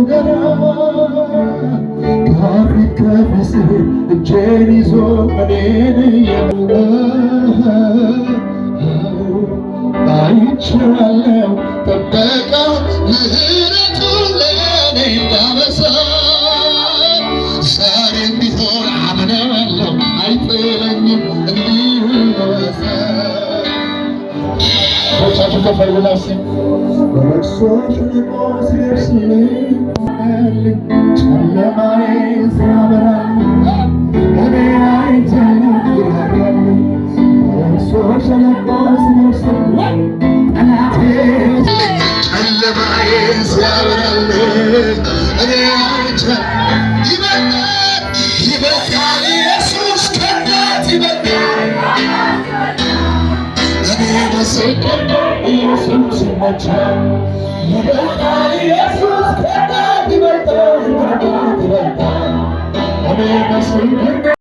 ገና ከፊት ከፊት እጄን ይዞ እኔን አይቼዋለሁ ጥበቃ ምሕረቱን ለእኔ እንዳበዛ ዛሬም ቢሆን አምነዋለሁ አይጥለኝም እንዲሁ በወሰ ቻችሁ ከፈልጉናስ በለቅሶ ሸለቆ ሲደርስልኝ ጨለማዬ ሲያበራልኝ እኔ አይቻለሁ ይላል በለቅሶ ሸለቆ ሲደርስልኝ ጠላቴ ጨለማዬ ሲያበራልኝ እኔ አይቻለሁ ይበልጣል ኢየሱስ ከእናት ይበልጣል እኔ ምስክር ኢየሱስ ይመቻል ይበልጣል ኢየሱስ ከእናት ይበልጣል እኔ ምስክር